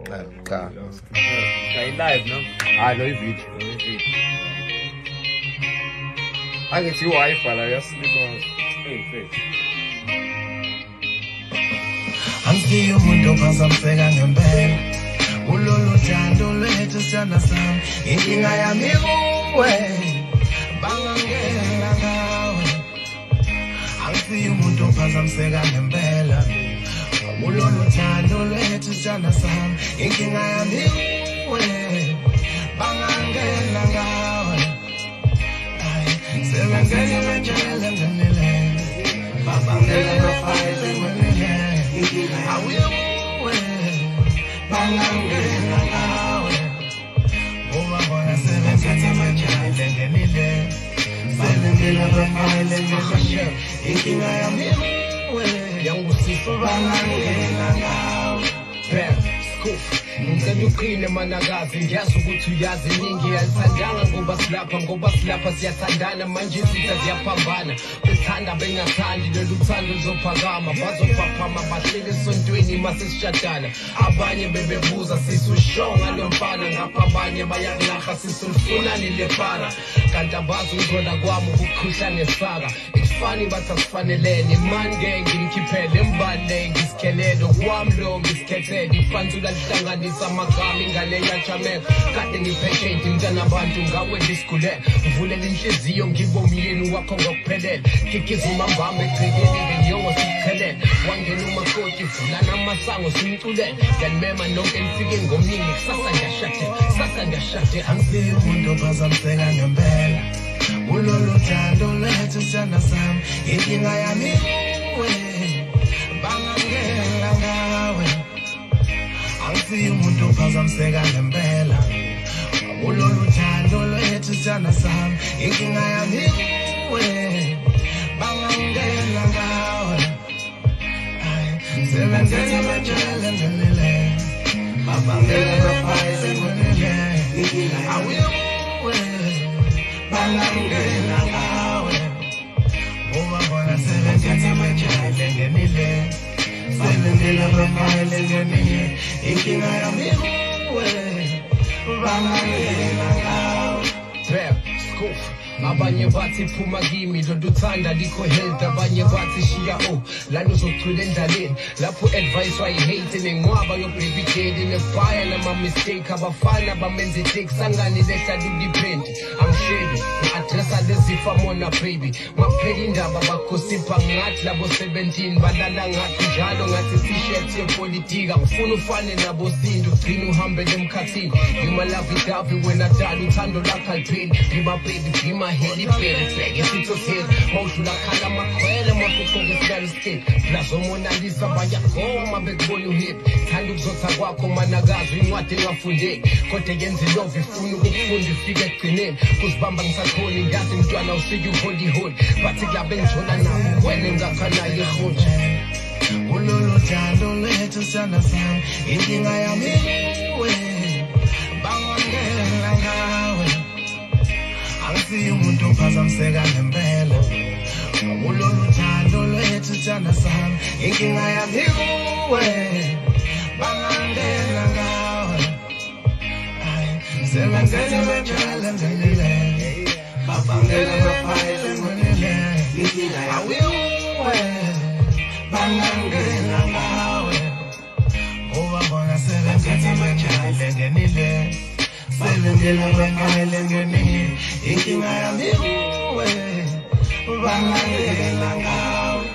Cha. Live no? Lo i-video. Angithi i-Wi-Fi la yasilima. Angisiyo umuntu ophazamiseka ngempela kulolu thando lwethu sithanda sami inkinga yami kuwe bangangena ngawe angisiyo umuntu ophazamiseka ngempela kulolu thando lwethu sithanda sami inkinga yami kuwe bangangena ngawe sebenzele bejele ngenile babangela bafayele ngenile awuwe bangangena ngawe ngoba bona sebenzele bejele ngenile sebenzele bafayele ngenile inkinga yami kuwe yangusifo bangangena ngawe ngicela uqine manakazi ngiyazi ukuthi uyazi iningi yalithandanga ngoba silapha siyathandana manje izitha ziyaphambana bethanda bengathandi lolu thando luzophakama bazophaphama bahlele esontweni masesishadana abanye bebebuza sisushonga lo mfana ngapha abanye bayakulaha sisulufunani lefana kanti abazi ukuzona kwami ukuqhusha nesaka ikufani bathi asifanelene mani ngeke ngimkhiphele mbale ngisikhelele kwami lo ngisikhethele ifanzula lihlanganisa amagama ingane yachameka kade ngipatient mntana abantu ngawe ndisigulele mvulela inhliziyo ngibe umyeni wakho ngokuphelele kikiza umambamba egcekeni ngenyongo sikuphelele wangena umakoti vulana amasango simculele yanimema nonke nifike ngomningi kusasa ngiyashade angisiyo umuntu ophazamiseka ngempela kulolu thando lwethu sithanda sami inkinga yami kuwe bangangena ngawe angisiyo umuntu ophazamiseka ngempela kulolu thando lwethu sithanda sami inkinga yami kuwe bangangena ngawe sebenzele bejele ngenile babangela bafayele ngenile awuwe bangangena ngawe ngoba bona sebenzele bejele ngenile sebenzele bafayele ngenile inkinga yami kuwe bangangena ngawe abanye bathi phuma kimi loduthanda likho health abanye bathi shiya lana uzothula endaleni lapho advice wayihate nengwaba yo baby daddy nefire nama mistake abafana bamenze take sangani lehla depend angisheli addressa lezifa mona baby maphela indaba bakhosipha ngathi labo 17 balala ngathi njalo ngathi t-shirt yepolitika ngifuna ufane nabo sinto ugcina uhambele emkhathini yima love idavi wena dala uthando lakho alipheli ngima baby ngima heli pele fege sithothela mawudlula khala makhwele mawuqoke skalskin lazo Mona Lisa bayakoma bekubona uhip thanda ukuzotha kwakho manakazi incwadi engafundeki kodwa yenze love ifuna ukufunda ifike egcineni kuzibamba ngisakhona ngathi mntwana usike uholy bathi klabe ngithola nabo wena ngakhanayo ihonje kulolu thando lwethu sithanda sami inkinga yami kuwe bangangena ngawe angisiyo umuntu ophazamiseka ngempela kulolu thando lwethu sithanda sami inkinga yami kuwe bangangena ngawe sebenzele bejele ngenile babangela bafayele ngenile awuwe bangangena ngawe ngoba bona sebenzele bejele ngenile sebenzele bafayele ngenile inkinga yami kuwe bangangena ngawe